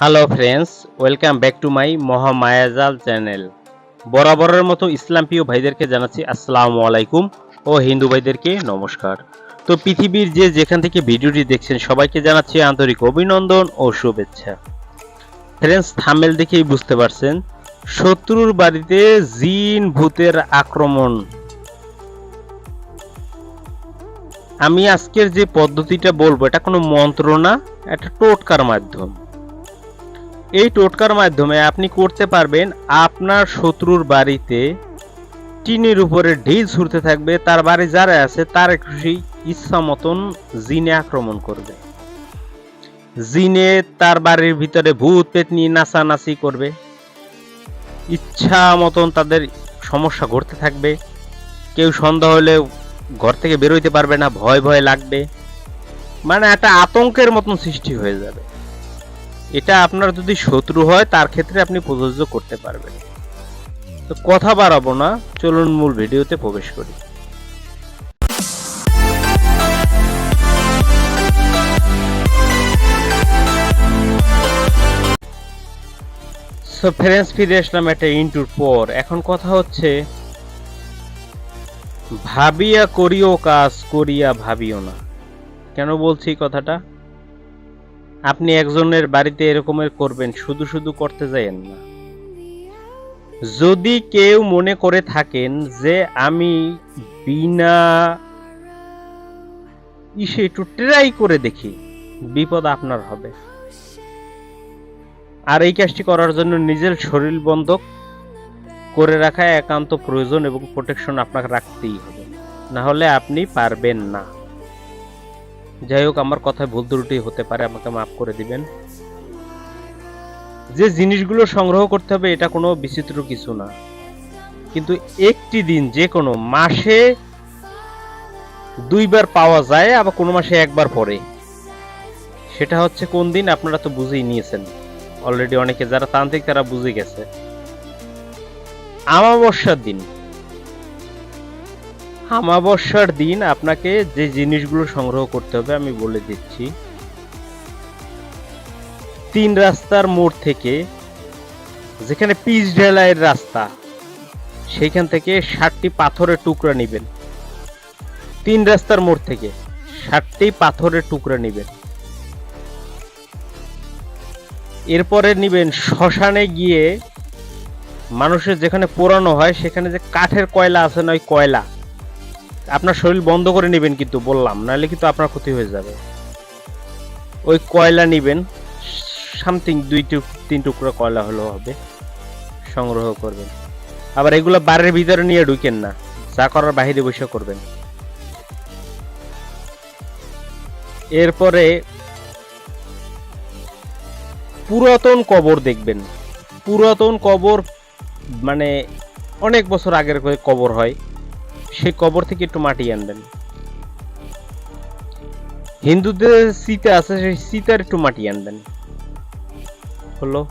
Hello friends, welcome back to my Mahamayajal channel. বরাবরের মতো ইসলাম প্রিয় ভাইদেরকে জানাচ্ছি আসসালামু আলাইকুম ও হিন্দু ভাইদেরকে নমস্কার। তো পৃথিবীর যেখান থেকে ভিডিওটি দেখছেন সবাইকে জানাচ্ছি আন্তরিক অভিনন্দন ও শুভেচ্ছা। ফ্রেন্ডস, থাম্বনেল দেখেই বুঝতে পারছেন শত্রুর বাড়িতে জিন ভূতের আক্রমণ। আমি আজকের যে পদ্ধতিটা বলবো এটা কোনো মন্ত্র না, এটা টোটকার মাধ্যম। এই টোটকার মাধ্যমে আপনি করতে পারবেন আপনার শত্রুর বাড়িতে টিনের উপরে ঢিল ছুঁড়তে থাকবে, তার বাড়ি যারা আছে তার খুশি ইচ্ছা মতন জিনে আক্রমণ করবে। জিনে তার বাড়ির ভিতরে ভূত পেতনি নাচানাচি করবে, ইচ্ছা মতন তাদের সমস্যা ঘটতে থাকবে। কেউ সন্ধ্যা হলে ঘর থেকে বেরোইতে পারবে না, ভয় ভয় লাগবে, মানে একটা আতঙ্কের মতন সৃষ্টি হয়ে যাবে। এটা আপনার যদি শত্রু হয় তার ক্ষেত্রে আপনি প্রযোজ্য করতে পারবেন। তো কথা বাড়াবো না, চলুন মূল ভিডিওতে প্রবেশ করি। সো ফ্রেন্ডস, ফিরে আসলাম একটা ইন্টুর পর। এখন কথা হচ্ছে, ভাবিয়া করিও কাজ, করিয়া ভাবিও না। কেন বলছি কথাটা? আপনি একজনের বাড়িতে এরকমের করবেন, শুধু শুধু করতে যাইয়েন না। যদি কেউ মনে করে থাকেন যে আমি বিনা একটু ট্রাই করে দেখি, বিপদ আপনার হবে। আর এই কাজটি করার জন্য নিজের শরীর বন্ধক করে রাখা একান্ত প্রয়োজন এবং প্রোটেকশন আপনাকে রাখতেই হবে, না হলে আপনি পারবেন না। যাই হোক, আমার কথায় ভুল ত্রুটি হতে পারে, আমাকে মাফ করে দিবেন। যে জিনিসগুলো সংগ্রহ করতে হবে এটা কোনো বিচিত্র কিছু না, কিন্তু একটি দিন যে কোনো মাসে দুইবার পাওয়া যায়, আবার কোনো মাসে একবার পরে। সেটা হচ্ছে কোন দিন আপনারা তো বুঝেই নিয়েছেন অলরেডি, অনেকে যারা তান্ত্রিক তারা বুঝে গেছে। আমাবস্যার দিন। আমাবস্যার দিন আপনাকে যে জিনিসগুলো সংগ্রহ করতে হবে আমি বলে দিচ্ছি। 3 রাস্তার মোড় থেকে, যেখানে পিচ ঢালাইয়ের রাস্তা, সেইখান থেকে 60টি পাথরের টুকরা নেবেন। 3 রাস্তার মোড় থেকে 60টি পাথরের টুকরা নেবেন। এরপরে নিবেন শ্মশানে গিয়ে, মানুষের যেখানে পোড়ানো হয় সেখানে যে কাঠের কয়লা আছে না, ওই কয়লা আপনার শরীর বন্ধ করে নেবেন, কিন্তু বললাম নাহলে কিন্তু আপনার ক্ষতি হয়ে যাবে। ওই কয়লা নিবেন, সামথিং 2-3 টুকরা কয়লা হলেও হবে, সংগ্রহ করবেন। আবার এগুলো বাড়ির ভিতরে নিয়ে ঢুকেন না, যা করার বাহিরে বসে করবেন। এরপরে পুরাতন কবর দেখবেন। পুরাতন কবর মানে অনেক বছর আগের কবর হয়, সেই কবর থেকে একটু মাটি আনবেন। হিন্দুদের চিতা আছে, সেই চিতার একটু মাটি আনবেন। হলো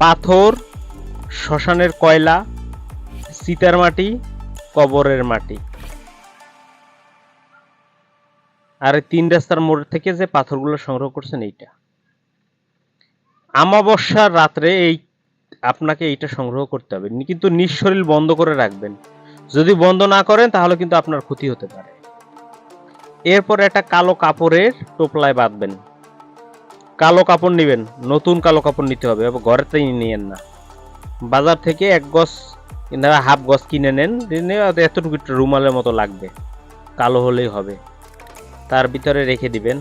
পাথর, শ্মশানের কয়লা, চিতার মাটি, কবরের মাটি। আর 3 রাস্তার মোড় থেকে যে পাথরগুলো সংগ্রহ করছেন এইটা। আমাবস্যার রাত্রে এই আপনাকে এইটা সংগ্রহ করতে হবে, কিন্তু নিঃশরীর বন্ধ করে রাখবেন। যদি বন্ধ না করেন তাহলে কিন্তু আপনার ক্ষতি হতে পারে। এরপর একটা কালো কাপড়ের টোপলায় বাঁধবেন। কালো কাপড় নেবেন, নতুন কালো কাপড় নিতে হবে, ঘরেতেই নিয়েন না। বাজার থেকে 1 গজ কিংবা হাফ গজ কিনে নেন, এতটুকু একটু রুমালের মতো লাগবে, কালো হলেই হবে। তার ভিতরে রেখে দিবেন।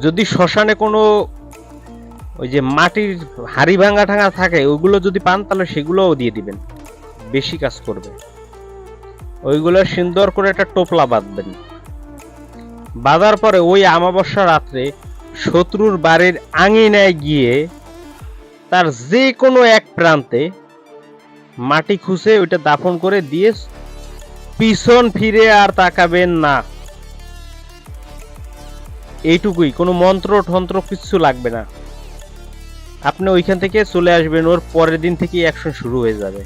যদি শ্মশানে কোনো ওই যে মাটির হাড়ি ভাঙা ঠাঙা থাকে, ওইগুলো যদি পান তাহলে সেগুলোও দিয়ে দিবেন, বেশি কাজ করবে। ওইগুলো সুন্দর করে একটা টোপলা বাঁধবেন। বাঁধার পরে ওই আমাবস্যা রাত্রে শত্রুর বাড়ির আঙিনায় গিয়ে তার যে কোনো এক প্রান্তে মাটি খুঁজে ওইটা দাফন করে দিয়ে পিছন ফিরে আর তাকাবেন না। এইটুকুই, কোনো মন্ত্র ঠন্ত্র কিছু লাগবে না। আপনি ওইখান থেকে চলে আসবেন, ওর পরের দিন থেকে অ্যাকশন শুরু হয়ে যাবে।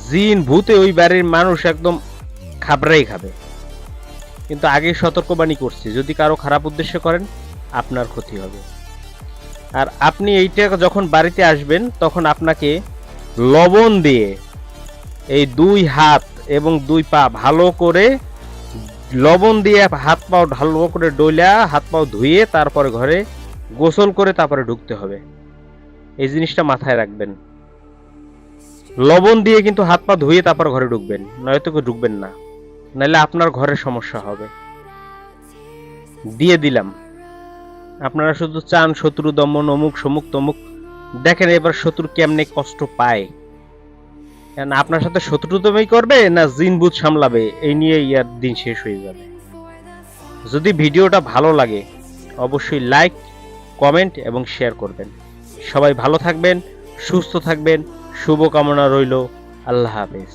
জিন ভূতে ওই বাড়ির মানুষ একদম খাবড়াই খাবে। কিন্তু আগে সতর্কবাণী করছি, যদি কারো খারাপ উদ্দেশ্য করেন আপনার ক্ষতি হবে। আর আপনি এইটা যখন বাড়িতে আসবেন তখন আপনাকে লবণ দিয়ে এই 2 হাত এবং 2 পা ভালো করে লবণ দিয়ে হাত পাও ভালো করে ডইলা হাত পাও ধুয়ে তারপরে ঘরে গোসল করে তারপরে ঢুকতে হবে। এই জিনিসটা মাথায় রাখবেন। লবণ দিয়ে কিন্তু হাত পা ধুয়ে তারপর ঘরে ঢুকবেন, নয়তো ঢুকবেন না, নাহলে আপনার ঘরে সমস্যা হবে। দিয়ে দিলাম। আপনারা শুধু চান শত্রু দমন, অমুক সমুক তমুক, দেখেন এবার শত্রু কেমনে কষ্ট পায়। কারণ আপনার সাথে শত্রুতামি করবে না জিন ভূত সামলাবে, এই নিয়ে ইয়ার দিন শেষ হয়ে যাবে। যদি ভিডিওটা ভালো লাগে অবশ্যই লাইক, কমেন্ট এবং শেয়ার করবেন। সবাই ভালো থাকবেন, সুস্থ থাকবেন, শুভকামনা রইল। আল্লাহ হাফেজ।